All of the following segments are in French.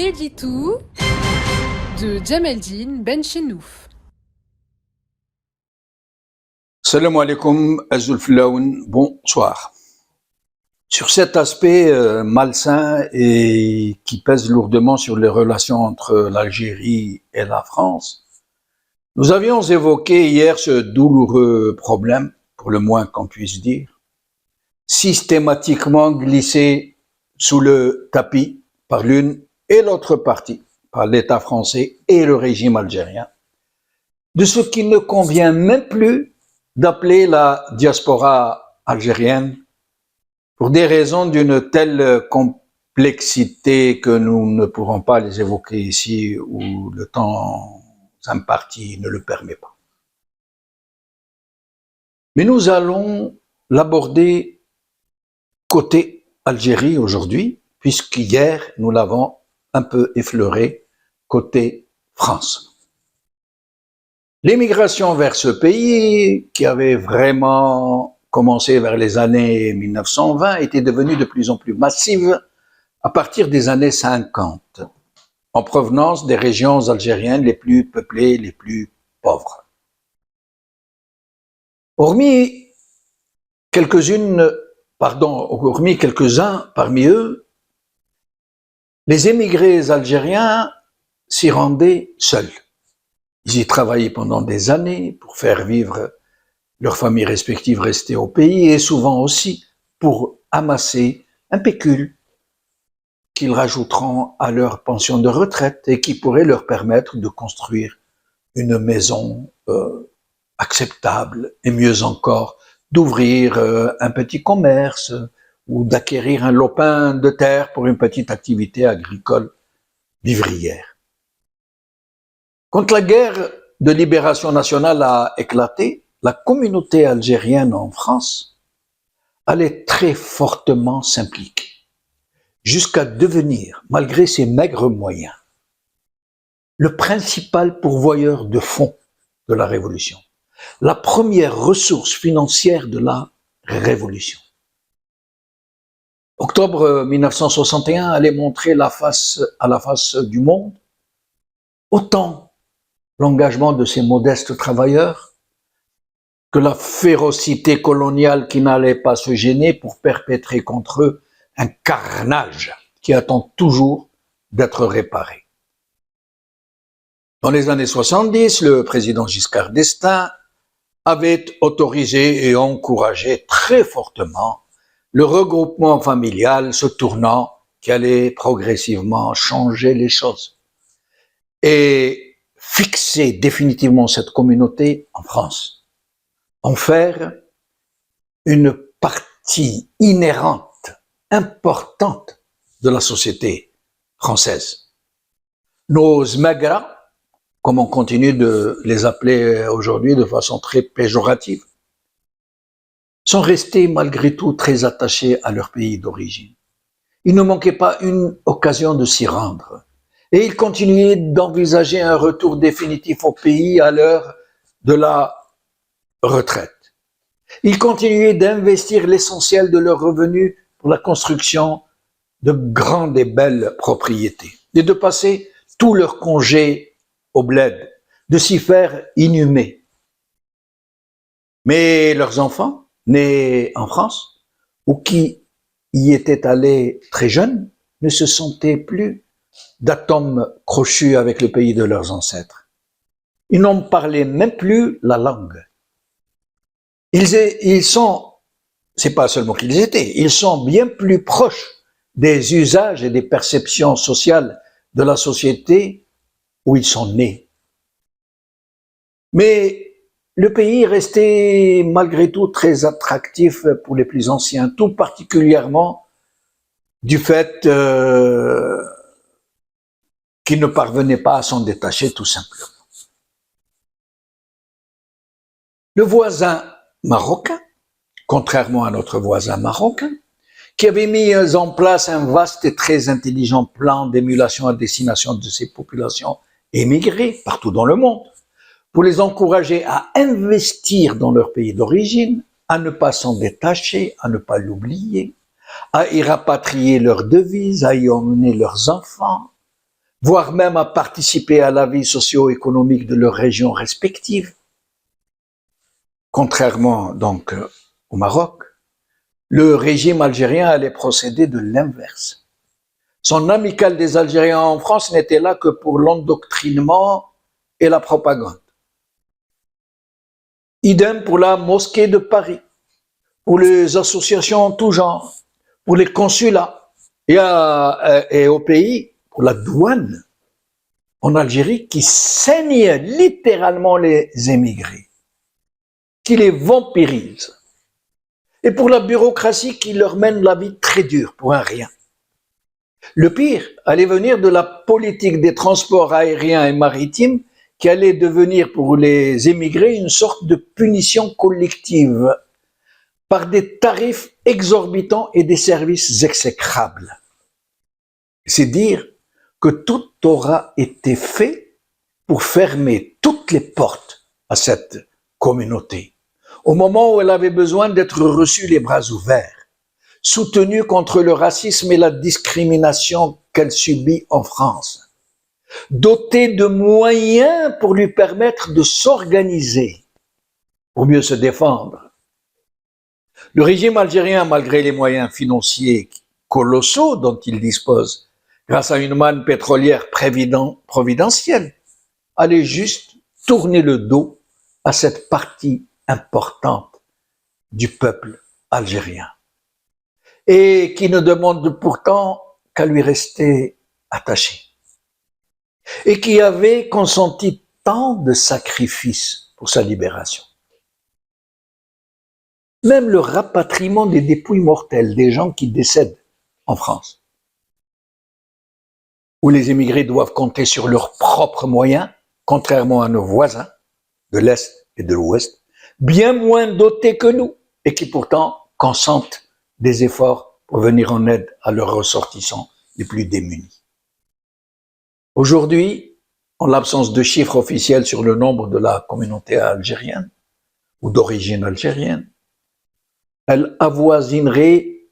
L'édito de Djameldine Benchenouf. Salam alaikum, Azul Filaoun, bonsoir. Sur cet aspect malsain et qui pèse lourdement sur les relations entre l'Algérie et la France, nous avions évoqué hier ce douloureux problème, pour le moins qu'on puisse dire, systématiquement glissé sous le tapis par l'une et l'autre partie, par l'État français et le régime algérien, de ce qu'il ne convient même plus d'appeler la diaspora algérienne pour des raisons d'une telle complexité que nous ne pourrons pas les évoquer ici où le temps imparti ne le permet pas. Mais nous allons l'aborder côté Algérie aujourd'hui, puisqu'hier nous l'avons un peu effleuré côté France. L'émigration vers ce pays, qui avait vraiment commencé vers les années 1920, était devenue de plus en plus massive à partir des années 50, en provenance des régions algériennes les plus peuplées, les plus pauvres. Hormis quelques-uns parmi eux, les émigrés algériens s'y rendaient seuls. Ils y travaillaient pendant des années pour faire vivre leurs familles respectives restées au pays et souvent aussi pour amasser un pécule qu'ils rajouteront à leur pension de retraite et qui pourrait leur permettre de construire une maison acceptable et mieux encore d'ouvrir un petit commerce ou d'acquérir un lopin de terre pour une petite activité agricole vivrière. Quand la guerre de libération nationale a éclaté, la communauté algérienne en France allait très fortement s'impliquer, jusqu'à devenir, malgré ses maigres moyens, le principal pourvoyeur de fonds de la Révolution, la première ressource financière de la Révolution. Octobre 1961 allait montrer à la face du monde autant l'engagement de ces modestes travailleurs que la férocité coloniale qui n'allait pas se gêner pour perpétrer contre eux un carnage qui attend toujours d'être réparé. Dans les années 70, le président Giscard d'Estaing avait autorisé et encouragé très fortement le regroupement familial, ce tournant qui allait progressivement changer les choses et fixer définitivement cette communauté en France, en faire une partie inhérente, importante de la société française. Nos zmegras, comme on continue de les appeler aujourd'hui de façon très péjorative, sont restés malgré tout très attachés à leur pays d'origine. Ils ne manquaient pas une occasion de s'y rendre. Et ils continuaient d'envisager un retour définitif au pays à l'heure de la retraite. Ils continuaient d'investir l'essentiel de leurs revenus pour la construction de grandes et belles propriétés et de passer tous leurs congés au bled, de s'y faire inhumer. Mais leurs enfants, nés en France, ou qui y étaient allés très jeunes, ne se sentaient plus d'atomes crochus avec le pays de leurs ancêtres. Ils n'en parlaient même plus la langue. Ils sont, c'est pas seulement qu'ils étaient, ils sont bien plus proches des usages et des perceptions sociales de la société où ils sont nés. Mais le pays restait malgré tout très attractif pour les plus anciens, tout particulièrement du fait qu'ils ne parvenaient pas à s'en détacher tout simplement. Le voisin marocain, contrairement à notre voisin marocain, qui avait mis en place un vaste et très intelligent plan d'émulation à destination de ces populations émigrées partout dans le monde, pour les encourager à investir dans leur pays d'origine, à ne pas s'en détacher, à ne pas l'oublier, à y rapatrier leurs devises, à y emmener leurs enfants, voire même à participer à la vie socio-économique de leurs régions respectives. Contrairement donc au Maroc, le régime algérien allait procéder de l'inverse. Son amicale des Algériens en France n'était là que pour l'endoctrinement et la propagande. Idem pour la mosquée de Paris, pour les associations en tout genre, pour les consulats et au pays, pour la douane en Algérie qui saigne littéralement les émigrés, qui les vampirise, et pour la bureaucratie qui leur mène la vie très dure pour un rien. Le pire allait venir de la politique des transports aériens et maritimes qui allait devenir pour les émigrés une sorte de punition collective par des tarifs exorbitants et des services exécrables. C'est dire que tout aura été fait pour fermer toutes les portes à cette communauté, au moment où elle avait besoin d'être reçue les bras ouverts, soutenue contre le racisme et la discrimination qu'elle subit en France, dotée de moyens pour lui permettre de s'organiser, pour mieux se défendre. Le régime algérien, malgré les moyens financiers colossaux dont il dispose, grâce à une manne pétrolière providentielle, allait juste tourner le dos à cette partie importante du peuple algérien et qui ne demande pourtant qu'à lui rester attaché et qui avait consenti tant de sacrifices pour sa libération. Même le rapatriement des dépouilles mortelles des gens qui décèdent en France, où les émigrés doivent compter sur leurs propres moyens, contrairement à nos voisins de l'Est et de l'Ouest, bien moins dotés que nous, et qui pourtant consentent des efforts pour venir en aide à leurs ressortissants les plus démunis. Aujourd'hui, en l'absence de chiffres officiels sur le nombre de la communauté algérienne ou d'origine algérienne, elle avoisinerait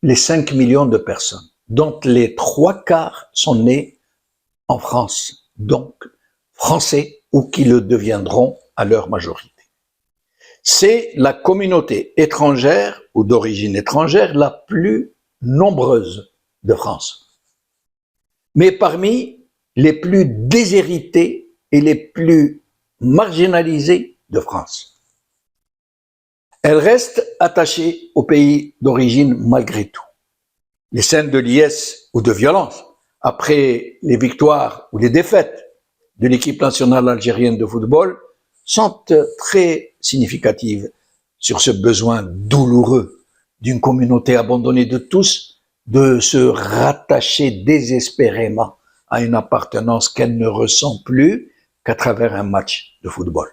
les 5 millions de personnes, dont les 3/4 sont nés en France, donc français ou qui le deviendront à leur majorité. C'est la communauté étrangère ou d'origine étrangère la plus nombreuse de France. Mais parmi les plus déshérités et les plus marginalisés de France. Elle reste attachée au pays d'origine malgré tout. Les scènes de liesse ou de violence, après les victoires ou les défaites de l'équipe nationale algérienne de football, sont très significatives sur ce besoin douloureux d'une communauté abandonnée de tous de se rattacher désespérément à une appartenance qu'elle ne ressent plus qu'à travers un match de football.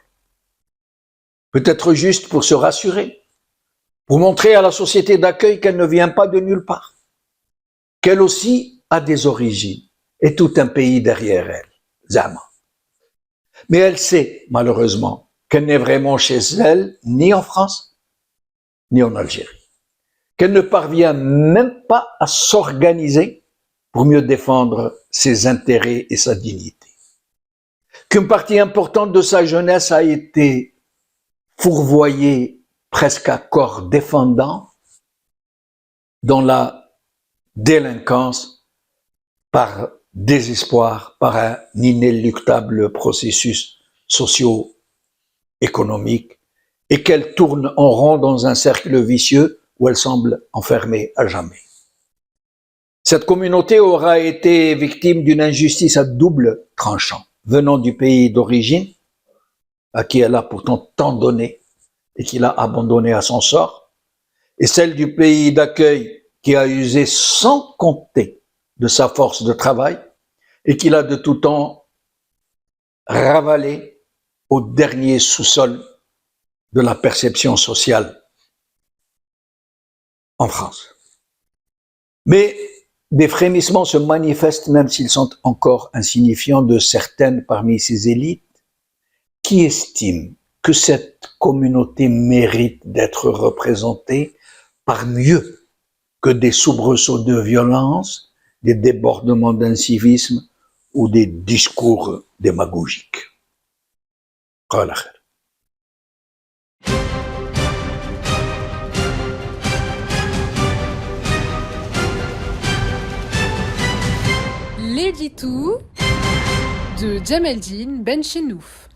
Peut-être juste pour se rassurer, pour montrer à la société d'accueil qu'elle ne vient pas de nulle part, qu'elle aussi a des origines et tout un pays derrière elle, Zama. Mais elle sait, malheureusement, qu'elle n'est vraiment chez elle, ni en France, ni en Algérie. Qu'elle ne parvient même pas à s'organiser pour mieux défendre ses intérêts et sa dignité. Qu'une partie importante de sa jeunesse a été fourvoyée presque à corps défendant dans la délinquance par désespoir, par un inéluctable processus socio-économique et qu'elle tourne en rond dans un cercle vicieux où elle semble enfermée à jamais. Cette communauté aura été victime d'une injustice à double tranchant, venant du pays d'origine, à qui elle a pourtant tant donné et qui l'a abandonné à son sort, et celle du pays d'accueil qui a usé sans compter de sa force de travail et qui l'a de tout temps ravalé au dernier sous-sol de la perception sociale en France. Mais des frémissements se manifestent, même s'ils sont encore insignifiants, de certaines parmi ces élites qui estiment que cette communauté mérite d'être représentée par mieux que des soubresauts de violence, des débordements d'incivisme ou des discours démagogiques. قال خير. L'édito de Djemeldine Benchenouf.